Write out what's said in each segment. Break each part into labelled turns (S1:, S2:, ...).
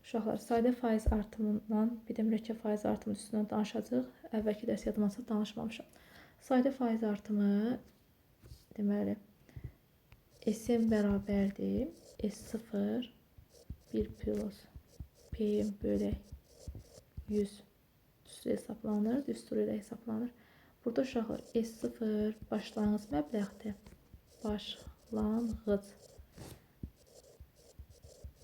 S1: Uşaqlar, sadə faiz artımından, bir də mürəkkəb faiz artımı üstündən danışacağıq. Əvvəlki dərs yadımdansa danışmamışam. Sadə faiz artımı, deməli, SM bərabərdir. S0 1 plus P bölək 100 düstur hesablanır, düstur ilə hesablanır. Burada uşaqlar S0 başlanğıc məbləğdir. Başlanğıc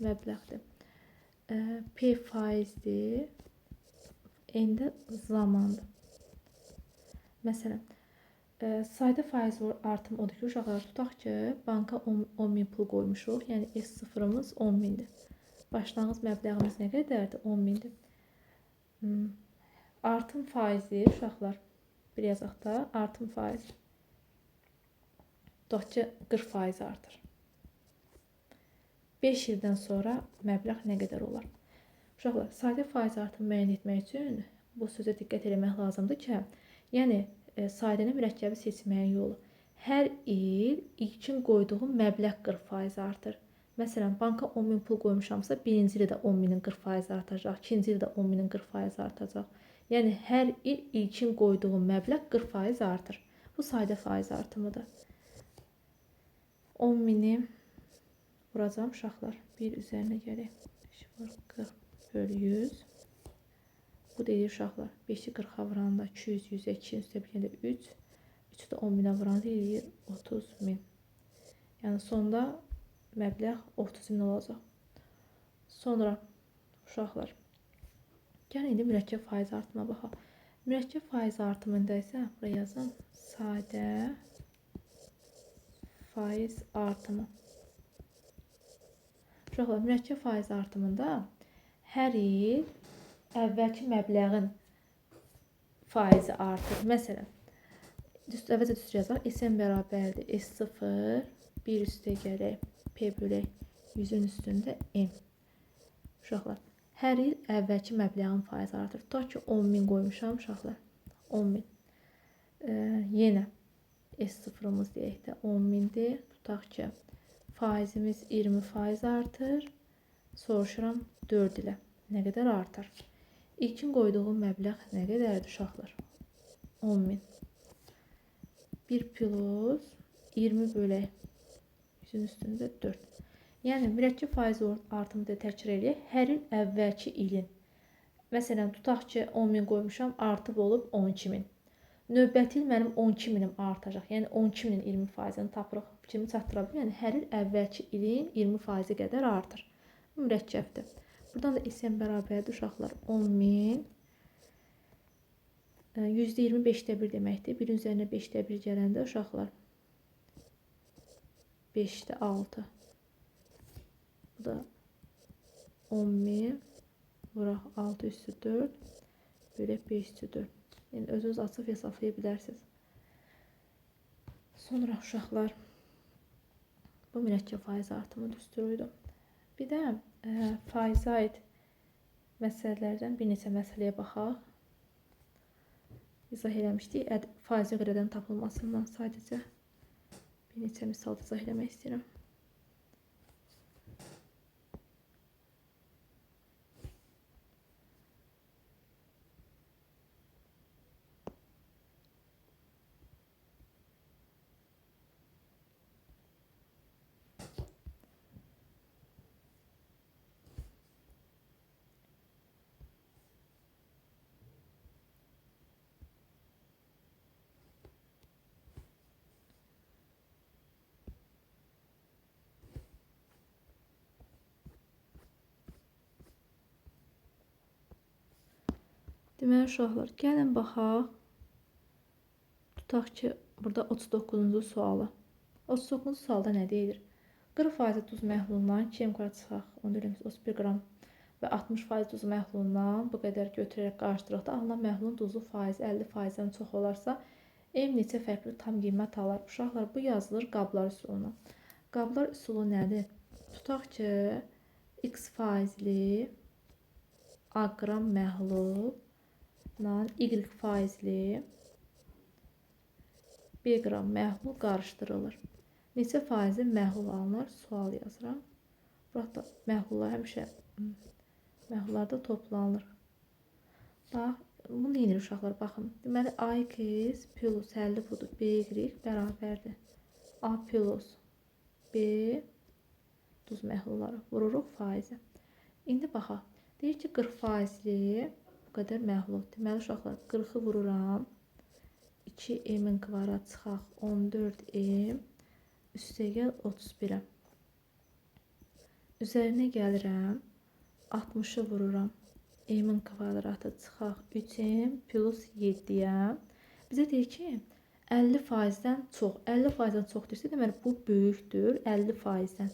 S1: məbləğdir. P faizdir. N də zamandır. Məsələn, sadə faiz artımı odur ki, uşaqlar tutaq ki, banka 10.000 pul qoymuşuq. Yəni S0-ımız 10.000-dir. Başlanğıc məbləğimiz nə qədərdir? 10.000-dir. Artım faizi, uşaqlar, bir yazaq da, artım faizi. Tutaq ki, 40% artır. 5 ildən sonra məbləğ nə qədər olar? Uşaqlar, sadə faiz artımı müəyyən etmək üçün bu sözə diqqət etmək lazımdır ki, yəni sadəni mürəkkəbi seçməyin yolu. Hər il ilkin qoyduğum məbləğ 40% artır. Məsələn, banka 10.000 pul qoymuşamsa, birinci ildə 10.000-in 40% artacaq, ikinci ildə 10.000-in 40% artacaq. Yəni, hər il ilkin qoyduğum məbləğ 40% artır. Bu sadə faiz artımıdır. 10.000-i vuracam uşaqlar. 1 üzərinə gələk. 40 bölü 100. Bu deyir uşaqlar. 5-i 40-a vuranda 200, 100-ə 2, üstə bir də 3. 3-ü də 10.000-ə vuranda deyir 30.000. Yəni, sonda məbləğ 30.000 olacaq. Sonra uşaqlar, gəlin indi mürəkkəb faiz artımına baxaq. Mürəkkəb faiz artımında isə buraya yazın sadə faiz artımı. Uşaqlar, mürəkkəb faiz artımında hər il əvvəlki məbləğin faizi artır. Məsələn, əvvəlcə düstur yazaq. SM bərabərdir. S0 1 üstə gələk P bölək 100-ün üstündə N. Uşaqlar, hər il əvvəlki məbləğin faizi artır. Tutaq ki, 10.000 qoymuşam uşaqlar. 10.000. Yenə S0-ımız deyək də 10.000-dir. Tutaq ki, faizimiz 20% artır. Soruşuram 4 ilə. Nə qədər artar? İlkin qoyduğum məbləğ nə qədərdir uşaqlar? 10.000. 1 plus 20 bölək 100-ün üstündə 4. Yəni, mürəkkəb faiz artımı da təkrar eləyək. Hər il əvvəlki ilin. Məsələn, tutaq ki, 10.000 qoymuşam, artıb olub 12.000. Növbəti il mənim 12.000-im artacaq. Yəni, 12.000-in 20%-ni tapırıq. Fikrimi çatdıra bilin. Yəni, hər il əvvəlki ilin 20% qədər artır. Bu mürəkkəbdir. Buradan da SM bərabərdir uşaqlar. 10.000 %25-də 1 deməkdir. 1-in üzərinə 5-də 1 gələndə uşaqlar 5-də 6. Bu da 10.000 vuraq 6 üstü 4 bölək 5 üstü 4. Yəni, özünüz açıb hesablaya bilərsiniz. Sonra uşaqlar, bu mürəkkəb faiz artımı düsturuydu. Bir də faizə aid məsələlərdən bir neçə məsələyə baxaq. İzah eləmişdik. Faizin qədərdən tapılmasından sadəcə bir neçə misal izah eləmək istəyirəm. Deməli, uşaqlar, gəlin baxaq. Tutaq ki, burada 39-cu sualı. 39-cu sualda nə deyilir? 40% duz məhlulundan 2 qram çıxaq, 31 qram və 60% duz məhlulundan bu qədər götürərək qarışdırıqda alınan məhlulun duzlu faizi 50%-dən çox olarsa, M neçə fərqli tam qiymət alar? Uşaqlar, bu yazılır qablar üsuluna. Qablar üsulu nədir? Tutaq ki, X faizli A qram məhlul Y faizli B qram məhlul qarışdırılır. Neçə faizi məhlul alınır? Sual yazıram. Burada məhlullar həmişə Məhlullarda toplanılır. Bax, bunu neynir uşaqlar? Baxın. Deməli, AX plus 50 budur. BY bərabərdir. A plus B duz məhlulları. Vururuq faizə. İndi baxaq. Deyir ki, 40 faizli bu qədər məhlul. Deməli, uşaqlar, 40-ı vururam. 2m-in kvadrat çıxaq 14m üstəgəl 31-ə. Üzərinə gəlirəm. 60-ı vururam. M-in kvadratı çıxaq 3m plus 7-yə. Bizə deyir ki, 50%-dən çox. 50%-dən çox deyirsə, deməli, bu böyükdür 50%-dən.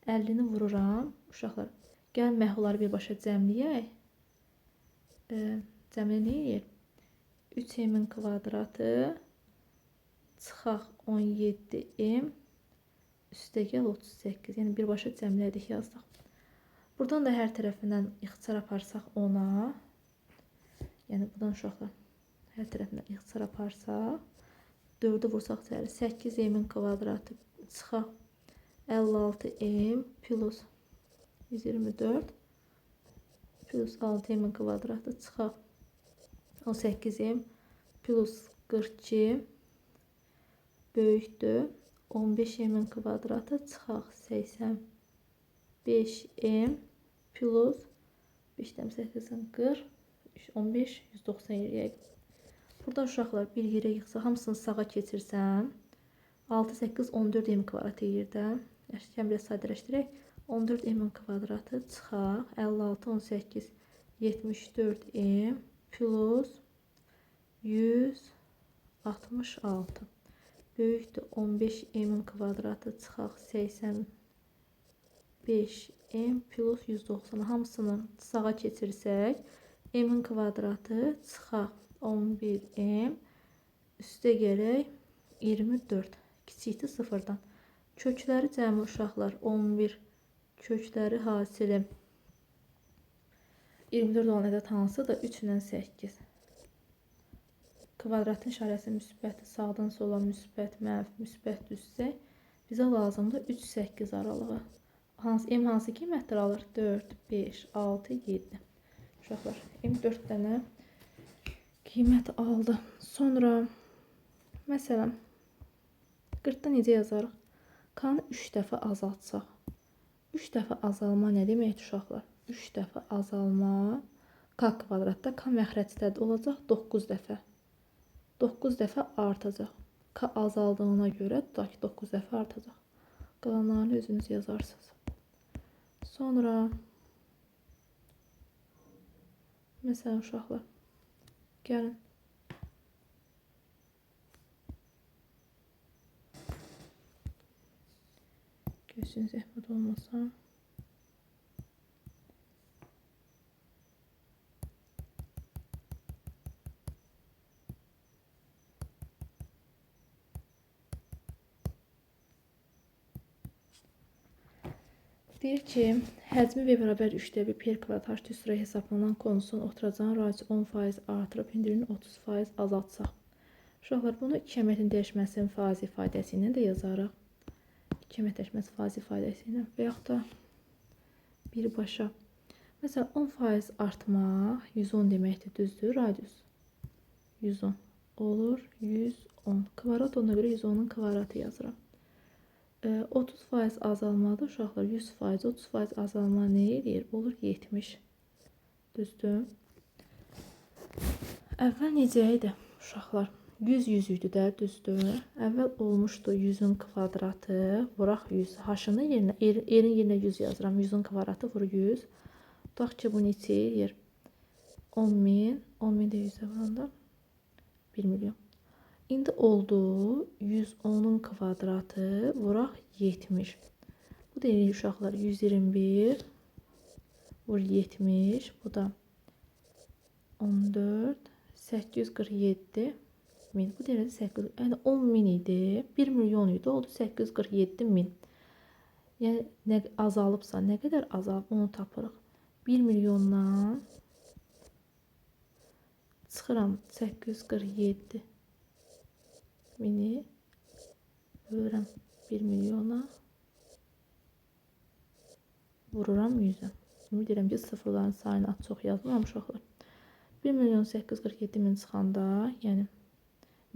S1: 50-ni vururam. Uşaqlar, gəl məhlulları birbaşa cəmləyək. Cəmlə nə edir? 3m-in kvadratı çıxaq 17m üstəgəl 38. Yəni, birbaşa cəmlədik, yazdıq. Buradan da hər tərəfindən ixtisar aparsaq 10-a. Yəni, buradan uşaqlar hər tərəfindən ixtisar aparsaq 4-ü vursaq içəri 8m-in kvadratı çıxaq 56m plus 124 plus 6m-in kvadratı çıxaq 18m plus 42 böyükdür 15m-in kvadratı çıxaq 85m plus 5-dən 8-dən 40 15 190 yerə. Burada uşaqlar bir yerə yıxsa hamısını sağa keçirsəm 6 8 14m kvadrat yerdə. Yaşayacağım biraz sadələşdirək. 14m-in kvadratı çıxaq 56 18 74m plus 166 böyükdür 15m-in kvadratı çıxaq 85m plus 190. Hamısını sağa keçirsək m-in kvadratı çıxaq 11m üstə gələk 24 kiçikdir 0-dan. Kökləri cəmi uşaqlar 11 kökləri hasili 24 olan ədəd hansıdır? 3 ilə 8. Kvadratın işarəsi müsbətdir. Sağdan sola müsbət, mənfi, müsbət düzsək bizə lazımdır 3-8 aralığı. M hansı qiymətlər alır? 4, 5, 6, 7. Uşaqlar, M 4 dənə qiymət aldı. Sonra, məsələn, 40-da necə yazarıq? K-nı 3 dəfə azaltsaq. 3 dəfə azalma nə deməkdir uşaqlar? 3 dəfə azalma K kvadratda K məxrəcdədir olacaq 9 dəfə. 9 dəfə artacaq. K azaldığına görə 9 dəfə artacaq. Qalanlarını özünüz yazarsınız. Sonra məsələn uşaqlar gəlin gözün zəhmət olmasa deyir ki, həcmi V bərabər 3-də 1 per kvadrat h üstə hesablanan konusun oturacağın radiusu 10% artırıb hündürlüyünü 30% azaltsaq. Uşaqlar, bunu 2 əməliyyətin dəyişməsinin faiz ifadəsi ilə də yazarıq. 2 əməliyyət dəyişməsi faiz ifadəsi ilə və yaxud da birbaşa. Məsələn, 10% artmaq 110 deməkdir, düzdür, radius. 110 olur, 110. Kvadrat ona görə 110-un kvadratı yazıram. 30% azalmadır uşaqlar, 100%, 30% azalma nə edir? Olur 70. Düzdür. Əvvəl necə idi uşaqlar? 100 idi də, düzdür. Əvvəl olmuşdu 100-ün kvadratı, vuraq 100. H-ını yerinə, erin yerinə 100 yazıram. 100-ün kvadratı vur 100. Tutaq ki, bu neçə edir? 10.000. 10.000 də 100-ə vuranda 1 milyon. İndi oldu 110-un kvadratı vuraq 70. Bu da eləyir uşaqlar 121 vur 70. Bu da 14 847 min. Bu da eləyir 8. Yəni 10 min idi. 1 milyon idi. Oldu 847 min. Yəni nə azalıbsa, nə qədər azalıb onu tapırıq. 1 milyondan çıxıram 847 mini bölürəm 1 milyona vururam 100-ə. Ümid edirəm ki, sıfırların sayını çox yazmıram uşaqlar. 1.847.000 çıxanda, yəni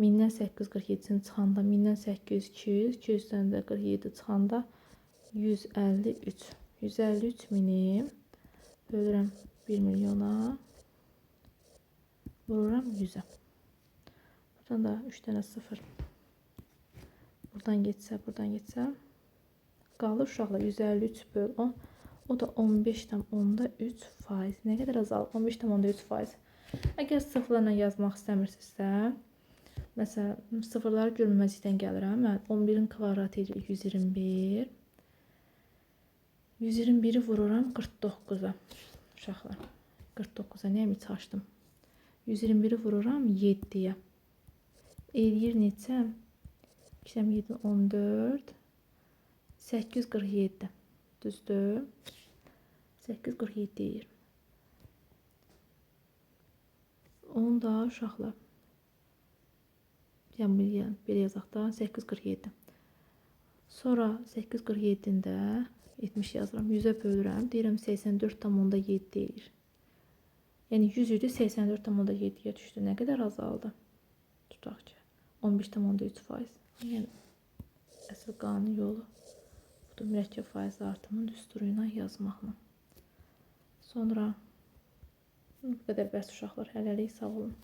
S1: 1000-dən 847-sini çıxanda, 1000-dən 800, 200, 200-dən də 47 çıxanda 153. 153 mini bölürəm 1 milyona, vururam 100-ə. Buradan da 3 dənə 0. Buradan geçsə, qalır uşaqlar 153 böl 10. O da 15,3%. Nə qədər azalır? 15,3%. Əgər sıfırlarla yazmaq istəmirsinizsə, məsələn, sıfırları görünməzlikdən gəlirəm. Mən 11-in kvadratı 121. 121-i vururam 49-a. Uşaqlar, 49-a nəyəm heç açdım. 121-i vururam 7-yə. Eləyir neçə? 2, 7, 14. 847. Düzdür? 847 deyir. Onu da uşaqlar. Yəni, belə yazaq da 847. Sonra 847-ni də 70 yazıram. 100-ə bölürəm. Deyirəm 84,7 deyir. Yəni 100 idi, 84,7-yə düşdü. Nə qədər azaldı? Tutaq ki, 15,3%. Yəni, əsl qanun yolu budur, mürəkkəb faiz artımının düsturu ilə yazmaqla. Sonra bu qədər bəs uşaqlar, hələlik sağ olun.